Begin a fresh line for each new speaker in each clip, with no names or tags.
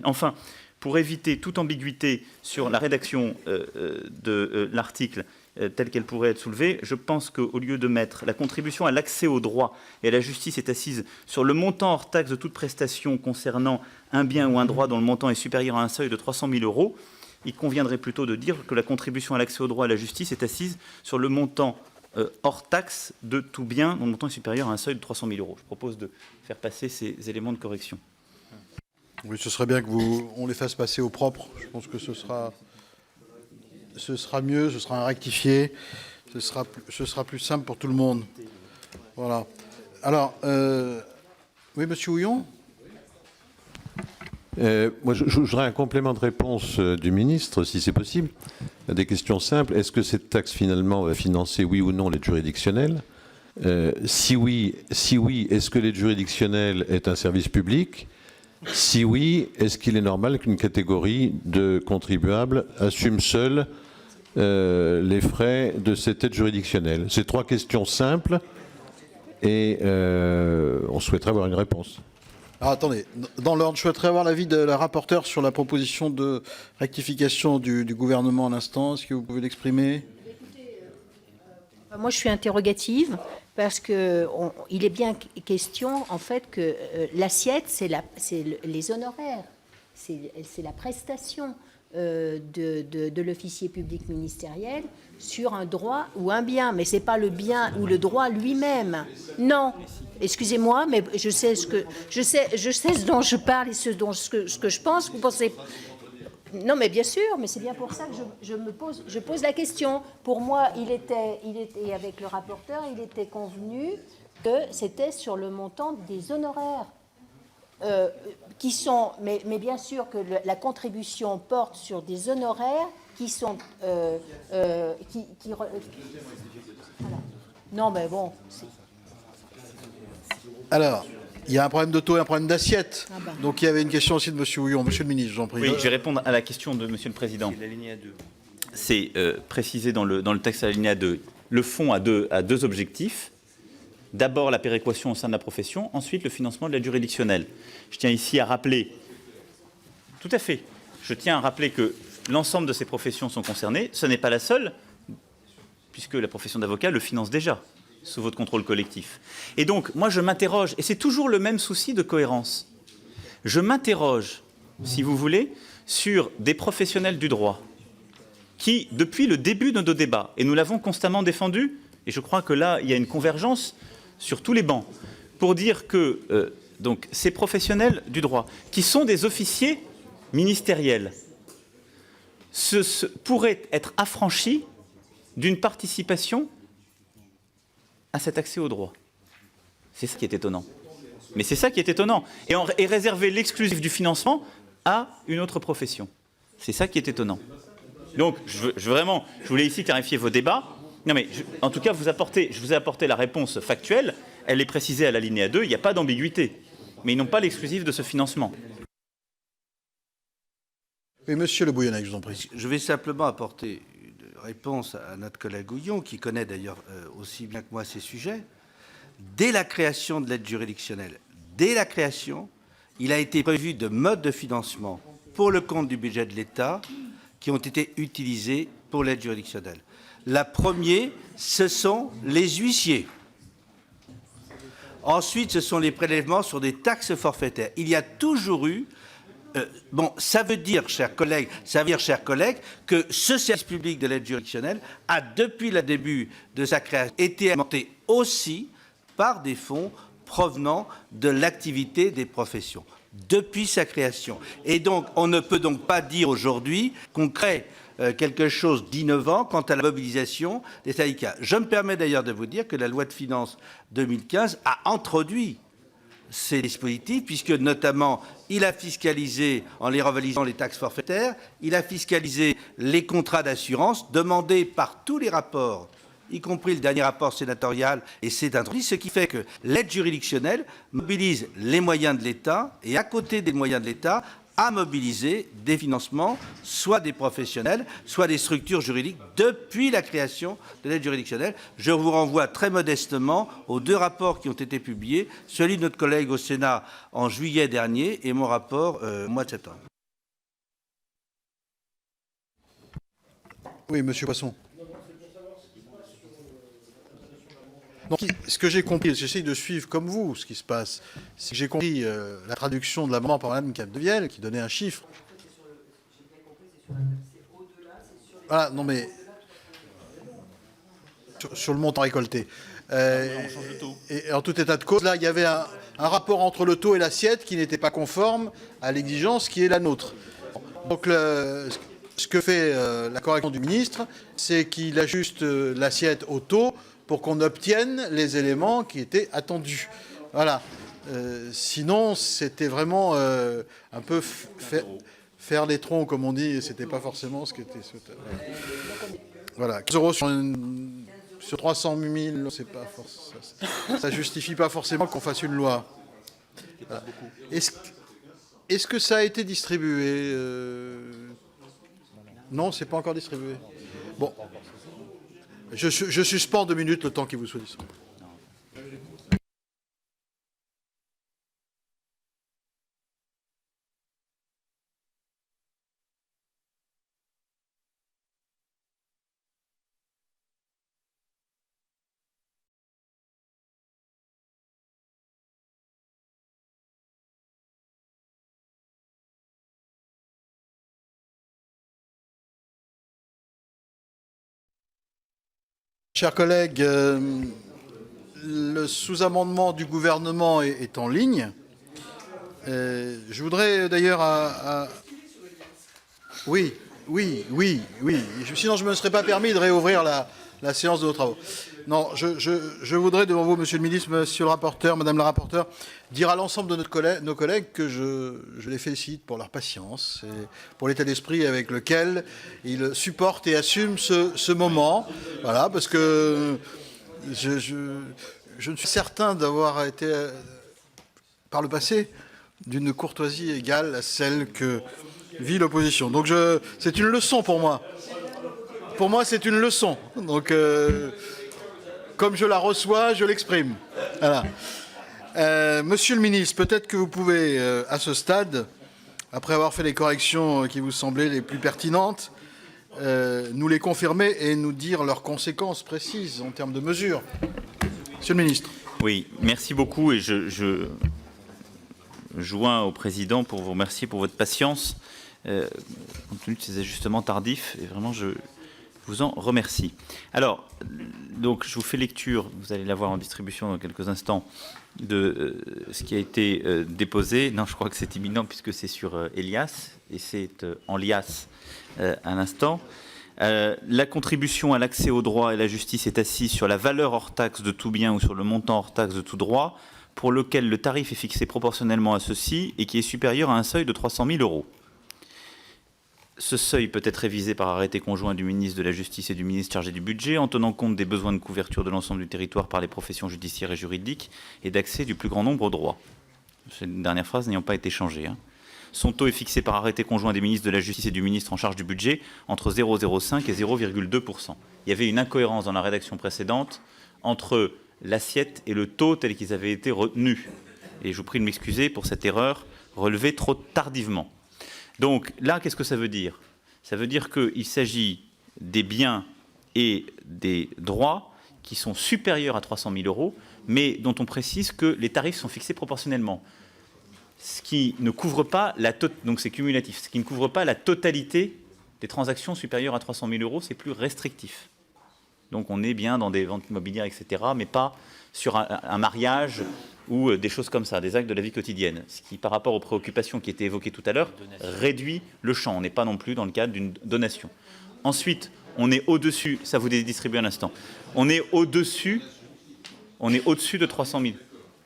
Enfin, pour éviter toute ambiguïté sur la rédaction de l'article telle qu'elle pourrait être soulevée, je pense qu'au lieu de mettre la contribution à l'accès au droit et à la justice est assise sur le montant hors taxe de toute prestation concernant un bien ou un droit dont le montant est supérieur à un seuil de 300 000 €, il conviendrait plutôt de dire que la contribution à l'accès au droit et à la justice est assise sur le montant hors taxe de tout bien dont le montant est supérieur à un seuil de 300 000 €. Je propose de faire passer ces éléments de correction.
Oui, ce serait bien qu'on les fasse passer au propre. Je pense que ce sera mieux, ce sera un rectifié, ce sera plus simple pour tout le monde. Voilà. Alors, oui, monsieur Houillon.
Moi, je voudrais un complément de réponse du ministre, si c'est possible, à des questions simples. Est-ce que cette taxe, finalement, va financer, oui ou non, l'aide juridictionnelle ? Si oui, est-ce que l'aide juridictionnelle est un service public ? Si oui, est-ce qu'il est normal qu'une catégorie de contribuables assume seule les frais de cette aide juridictionnelle? C'est 3 questions simples et on souhaiterait avoir une réponse.
Alors, attendez, dans l'ordre, je souhaiterais avoir l'avis de la rapporteure sur la proposition de rectification du gouvernement à l'instant. Est-ce que vous pouvez l'exprimer?
Moi, je suis interrogative parce qu'il est bien question, en fait, que l'assiette, c'est les honoraires, c'est la prestation de l'officier public ministériel sur un droit ou un bien, mais c'est pas le bien ou le droit lui-même. Non, excusez-moi, mais je sais ce dont je parle et ce que je pense. Vous pensez? Non, mais bien sûr, mais c'est bien pour ça que je pose la question. Pour moi, il était avec le rapporteur, il était convenu que c'était sur le montant des honoraires qui sont, mais bien sûr que la contribution porte sur des honoraires qui sont voilà. Non, mais bon. Alors.
Il y a un problème de taux et un problème d'assiette. Ah bah. Donc il y avait une question aussi de M. Houillon. Monsieur le ministre, je vous en prie.
Oui, je vais répondre à la question de Monsieur le Président. C'est précisé dans le texte à l'alinéa 2. Le fonds a deux objectifs. D'abord la péréquation au sein de la profession, ensuite le financement de l'aide juridictionnelle. Je tiens ici à rappeler, tout à fait, je tiens à rappeler que l'ensemble de ces professions sont concernées. Ce n'est pas la seule, puisque la profession d'avocat le finance déjà sous votre contrôle collectif. Et donc, moi, je m'interroge, et c'est toujours le même souci de cohérence, je m'interroge, si vous voulez, sur des professionnels du droit qui, depuis le début de nos débats, et nous l'avons constamment défendu, et je crois que là, il y a une convergence sur tous les bancs, pour dire que donc, ces professionnels du droit, qui sont des officiers ministériels, pourraient être affranchis d'une participation à cet accès au droit. C'est ça qui est étonnant. Mais c'est ça qui est étonnant. Et réserver l'exclusif du financement à une autre profession. C'est ça qui est étonnant. Donc, je voulais ici clarifier vos débats. Non, mais en tout cas, je vous ai apporté la réponse factuelle. Elle est précisée à l'alinéa 2. Il n'y a pas d'ambiguïté. Mais ils n'ont pas l'exclusif de ce financement.
Et monsieur Le Bouillonnec, je vous en prie.
Je vais simplement apporter réponse à notre collègue Houillon, qui connaît d'ailleurs aussi bien que moi ces sujets. Dès la création de l'aide juridictionnelle, dès la création, il a été prévu de modes de financement pour le compte du budget de l'État qui ont été utilisés pour l'aide juridictionnelle. La première, ce sont les huissiers. Ensuite, ce sont les prélèvements sur des taxes forfaitaires. Il y a toujours eu ça veut dire, chers collègues, que ce service public de l'aide juridictionnelle a, depuis le début de sa création, été alimenté aussi par des fonds provenant de l'activité des professions, depuis sa création. Et donc, on ne peut donc pas dire aujourd'hui qu'on crée quelque chose d'innovant quant à la mobilisation des syndicats. Je me permets d'ailleurs de vous dire que la loi de finances 2015 a introduit ces dispositifs, puisque notamment il a fiscalisé, en les revalorisant les taxes forfaitaires, il a fiscalisé les contrats d'assurance demandés par tous les rapports, y compris le dernier rapport sénatorial, et c'est introduit, ce qui fait que l'aide juridictionnelle mobilise les moyens de l'État, et à côté des moyens de l'État, à mobiliser des financements, soit des professionnels, soit des structures juridiques, depuis la création de l'aide juridictionnelle. Je vous renvoie très modestement aux 2 rapports qui ont été publiés, celui de notre collègue au Sénat en juillet dernier et mon rapport au mois de septembre.
Oui, Monsieur Poisson. Donc, ce que j'ai compris, j'essaye de suivre comme vous ce qui se passe, c'est que j'ai compris la traduction de l'amendement par Mme Capdevielle qui donnait un chiffre. Voilà, non mais sur le montant récolté. Et en tout état de cause, là, il y avait un rapport entre le taux et l'assiette qui n'était pas conforme à l'exigence qui est la nôtre. Donc, ce que fait la correction du ministre, c'est qu'il ajuste l'assiette au taux pour qu'on obtienne les éléments qui étaient attendus. Voilà. Sinon, c'était vraiment un peu faire les troncs, comme on dit, et c'était pas forcément ce qui était souhaitable. Voilà. 15 euros sur 300 000, c'est pas ça justifie pas forcément qu'on fasse une loi. Voilà. Est-ce que ça a été distribué Non, c'est pas encore distribué. Bon. Je suspends 2 minutes le temps qui vous soit distribué. Chers collègues, le sous-amendement du gouvernement est en ligne. Je voudrais d'ailleurs Oui. Sinon, je ne me serais pas permis de réouvrir la séance de nos travaux. Non, je voudrais devant vous, Monsieur le ministre, Monsieur le rapporteur, Madame la rapporteure, dire à l'ensemble de nos collègues que je les félicite pour leur patience et pour l'état d'esprit avec lequel ils supportent et assument ce moment. Voilà, parce que je ne suis certain d'avoir été, par le passé, d'une courtoisie égale à celle que vit l'opposition. Donc c'est une leçon pour moi. Pour moi, c'est une leçon. Donc, comme je la reçois, je l'exprime. Voilà. Monsieur le ministre, peut-être que vous pouvez, à ce stade, après avoir fait les corrections qui vous semblaient les plus pertinentes, nous les confirmer et nous dire leurs conséquences précises en termes de mesures. Monsieur le ministre.
Oui, merci beaucoup et je joins au président pour vous remercier pour votre patience, compte tenu de ces ajustements tardifs, et vraiment je vous en remercie. Alors, donc je vous fais lecture, vous allez l'avoir en distribution dans quelques instants, de ce qui a été déposé. Non, je crois que c'est imminent puisque c'est sur Elias, et c'est en lias à l'instant. La contribution à l'accès au droit et à la justice est assise sur la valeur hors taxe de tout bien ou sur le montant hors taxe de tout droit, pour lequel le tarif est fixé proportionnellement à ceci et qui est supérieur à un seuil de 300 000 €. Ce seuil peut être révisé par arrêté conjoint du ministre de la Justice et du ministre chargé du budget en tenant compte des besoins de couverture de l'ensemble du territoire par les professions judiciaires et juridiques et d'accès du plus grand nombre aux droits. Cette dernière phrase n'ayant pas été changée. Son taux est fixé par arrêté conjoint des ministres de la Justice et du ministre en charge du budget entre 0,05 et 0,2%. Il y avait une incohérence dans la rédaction précédente entre l'assiette et le taux tels qu'ils avaient été retenus. Et je vous prie de m'excuser pour cette erreur relevée trop tardivement. Donc là, qu'est-ce que ça veut dire? Ça veut dire qu'il s'agit des biens et des droits qui sont supérieurs à 300 000 €, mais dont on précise que les tarifs sont fixés proportionnellement. Ce qui ne couvre pas donc c'est cumulatif, ce qui ne couvre pas la totalité des transactions supérieures à 300 000 €, c'est plus restrictif. Donc on est bien dans des ventes immobilières, etc., mais pas sur un mariage ou des choses comme ça, des actes de la vie quotidienne. Ce qui, par rapport aux préoccupations qui étaient évoquées tout à l'heure, réduit le champ. On n'est pas non plus dans le cadre d'une donation. Ensuite, on est au-dessus, ça vous est distribué un instant, on est au-dessus de 300 000.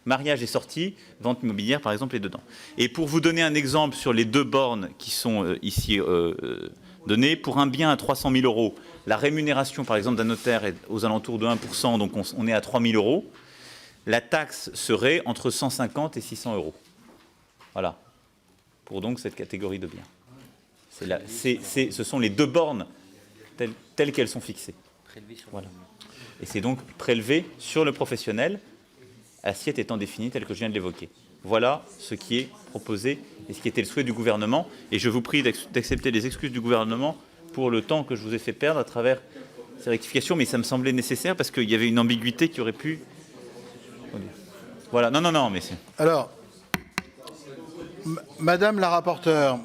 Mariage est sorti, vente immobilière, par exemple, est dedans. Et pour vous donner un exemple sur les 2 bornes qui sont ici données, pour un bien à 300 000 €, la rémunération, par exemple, d'un notaire est aux alentours de 1%, donc on est à 3 000 €. La taxe serait entre 150 et 600 €. Voilà. pour donc cette catégorie de biens. Ce sont les 2 bornes telles qu'elles sont fixées. Voilà. Et c'est donc prélevé sur le professionnel, assiette étant définie telle que je viens de l'évoquer. Voilà ce qui est proposé et ce qui était le souhait du gouvernement. Et je vous prie d'accepter les excuses du gouvernement pour le temps que je vous ai fait perdre à travers ces rectifications, mais ça me semblait nécessaire parce qu'il y avait une ambiguïté qui aurait pu... Voilà, non, mais c'est...
Alors, Madame la rapporteure,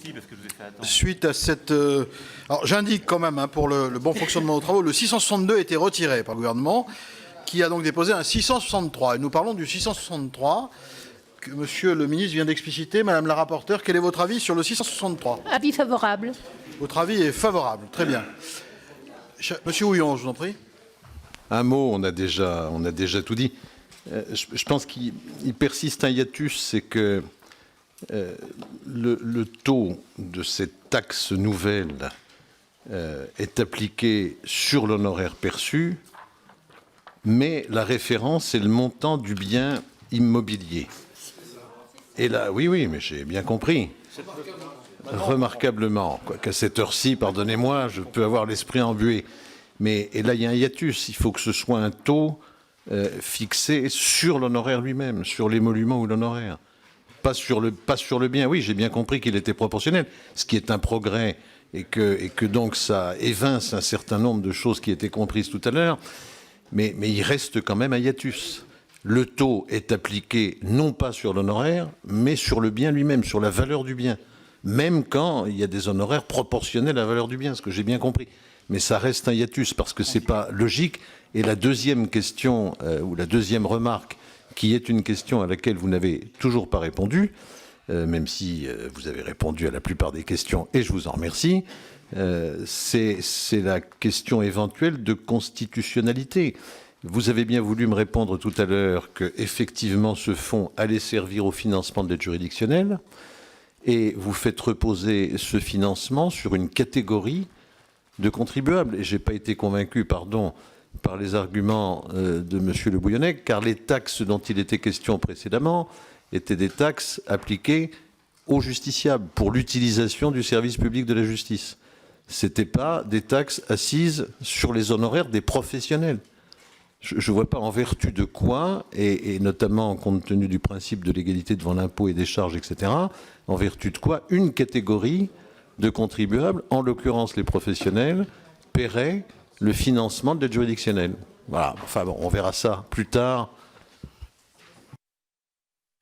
Si, parce que je vous ai fait attendre.
suite à cette... alors, j'indique quand même, pour le bon fonctionnement des travaux, le 662 a été retiré par le gouvernement, qui a donc déposé un 663. Et nous parlons du 663 que Monsieur le ministre vient d'expliciter. Madame la rapporteure, quel est votre avis sur le 663 ?
Avis favorable.
Votre avis est favorable. Très bien. Monsieur Houillon, je vous en prie.
Un mot, on a déjà tout dit. Je pense qu'il persiste un hiatus, c'est que le taux de cette taxe nouvelle est appliqué sur l'honoraire perçu, mais la référence est le montant du bien immobilier. Et là, oui, mais j'ai bien compris. Remarquablement. Qu'à cette heure-ci, pardonnez-moi, je peux avoir l'esprit embué. Mais et là, il y a un hiatus. Il faut que ce soit un taux fixé sur l'honoraire lui-même, sur l'émolument ou l'honoraire. Pas sur le bien. Oui, j'ai bien compris qu'il était proportionnel, ce qui est un progrès et que donc ça évince un certain nombre de choses qui étaient comprises tout à l'heure. Mais il reste quand même un hiatus. Le taux est appliqué non pas sur l'honoraire, mais sur le bien lui-même, sur la valeur du bien. Même quand il y a des honoraires proportionnels à la valeur du bien, ce que j'ai bien compris. Mais ça reste un hiatus parce que ce n'est pas logique. Et la deuxième question, ou la deuxième remarque, qui est une question à laquelle vous n'avez toujours pas répondu, même si vous avez répondu à la plupart des questions, et je vous en remercie, c'est la question éventuelle de constitutionnalité. Vous avez bien voulu me répondre tout à l'heure qu'effectivement ce fonds allait servir au financement de l'aide juridictionnelle, et vous faites reposer ce financement sur une catégorie de contribuables. Et je n'ai pas été convaincu, par les arguments de M. Le Bouillonnec, car les taxes dont il était question précédemment étaient des taxes appliquées aux justiciables pour l'utilisation du service public de la justice. Ce n'étaient pas des taxes assises sur les honoraires des professionnels. Je ne vois pas en vertu de quoi, et notamment compte tenu du principe de l'égalité devant l'impôt et des charges, etc., en vertu de quoi une catégorie de contribuables, en l'occurrence les professionnels, paierait le financement de l'aide juridictionnelle. Voilà, enfin bon, on verra ça plus tard.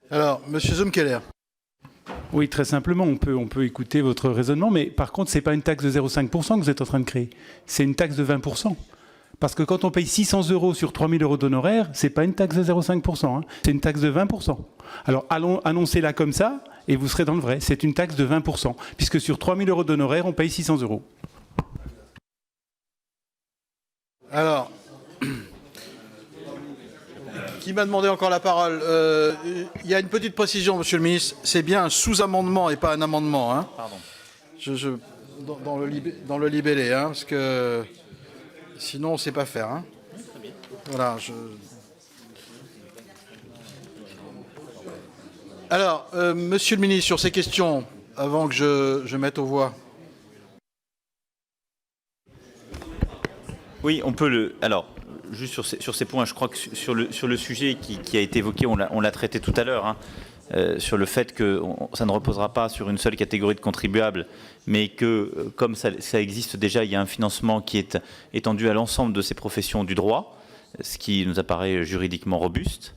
Alors, Monsieur Zumkeller.
Oui, très simplement, on peut écouter votre raisonnement, mais par contre, ce n'est pas une taxe de 0,5% que vous êtes en train de créer, c'est une taxe de 20%. Parce que quand on paye 600 € sur 3 000 € d'honoraires, ce n'est pas une taxe de 0,5%, c'est une taxe de 20%. Alors, annoncez-la comme ça, et vous serez dans le vrai. C'est une taxe de 20%, puisque sur 3 000 € d'honoraires, on paye 600 €.
Alors, qui m'a demandé encore la parole? Il y a une petite précision, Monsieur le Ministre. C'est bien un sous-amendement et pas un amendement. Hein.
Pardon.
Dans le libellé, hein, parce que sinon on ne sait pas faire. Hein. Voilà. Alors, Monsieur le Ministre, sur ces questions, avant que je mette aux voix.
Oui, on peut alors, juste sur ces points, je crois que sur le sujet qui a été évoqué, on l'a traité tout à l'heure, hein, sur le fait que ça ne reposera pas sur une seule catégorie de contribuables, mais que, comme ça existe déjà, il y a un financement qui est étendu à l'ensemble de ces professions du droit, ce qui nous apparaît juridiquement robuste.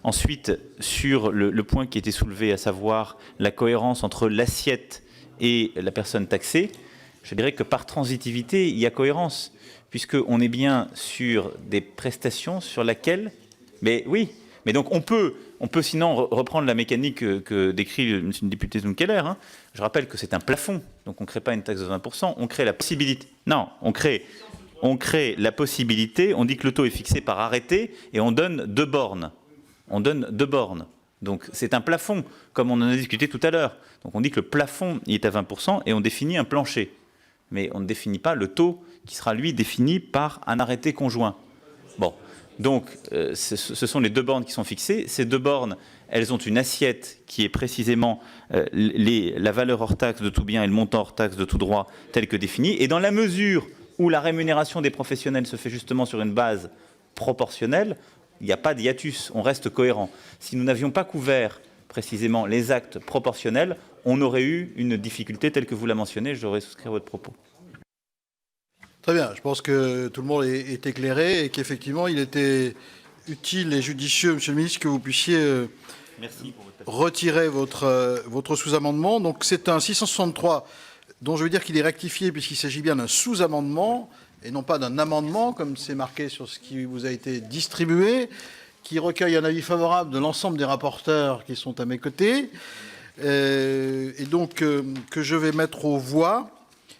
Ensuite, sur le point qui était soulevé, à savoir la cohérence entre l'assiette et la personne taxée, je dirais que par transitivité, il y a cohérence, puisqu'on est bien sur des prestations sur laquelle... Mais oui, mais donc on peut sinon reprendre la mécanique que décrit le député Zumkeller. Hein. Je rappelle que c'est un plafond, donc on ne crée pas une taxe de 20%, on crée la possibilité... Non, on crée la possibilité, on dit que le taux est fixé par arrêté, et on donne 2 bornes. On donne 2 bornes. Donc c'est un plafond, comme on en a discuté tout à l'heure. Donc on dit que le plafond il est à 20% et on définit un plancher. Mais on ne définit pas le taux qui sera, lui, défini par un arrêté conjoint. Bon, Donc, ce sont les 2 bornes qui sont fixées. Ces 2 bornes, elles ont une assiette qui est précisément la valeur hors taxe de tout bien et le montant hors taxe de tout droit tel que défini. Et dans la mesure où la rémunération des professionnels se fait justement sur une base proportionnelle, il n'y a pas de hiatus, on reste cohérent. Si nous n'avions pas couvert précisément les actes proportionnels, on aurait eu une difficulté telle que vous la mentionnez, j'aurais souscrit à votre propos.
Très bien, je pense que tout le monde est éclairé et qu'effectivement, il était utile et judicieux, Monsieur le Ministre, que vous puissiez
Merci pour votre
retirer votre sous-amendement. Donc c'est un 663 dont je veux dire qu'il est rectifié puisqu'il s'agit bien d'un sous-amendement et non pas d'un amendement, comme c'est marqué sur ce qui vous a été distribué, qui recueille un avis favorable de l'ensemble des rapporteurs qui sont à mes côtés, et donc que je vais mettre aux voix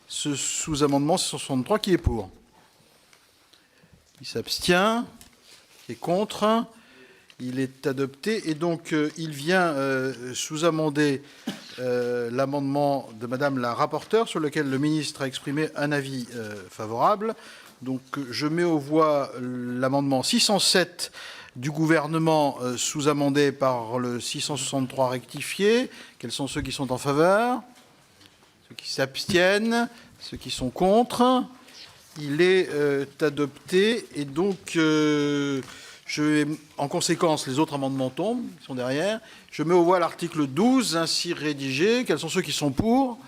ce sous-amendement 663 qui est pour, qui s'abstient, qui est contre, il est adopté et donc il vient sous-amender l'amendement de Madame la rapporteure sur lequel le ministre a exprimé un avis favorable. Donc je mets aux voix l'amendement 607 du gouvernement sous-amendé par le 663 rectifié. Quels sont ceux qui sont en faveur ? Ceux qui s'abstiennent, ceux qui sont contre, il est adopté et donc en conséquence les autres amendements tombent, ils sont derrière. Je mets au voie l'article 12 ainsi rédigé. Quels sont ceux qui sont pour,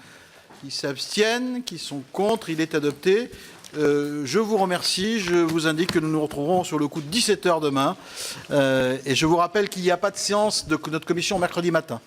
qui s'abstiennent, qui sont contre, il est adopté. Je vous remercie, je vous indique que nous nous retrouverons sur le coup de 17h demain et je vous rappelle qu'il n'y a pas de séance de notre commission mercredi matin.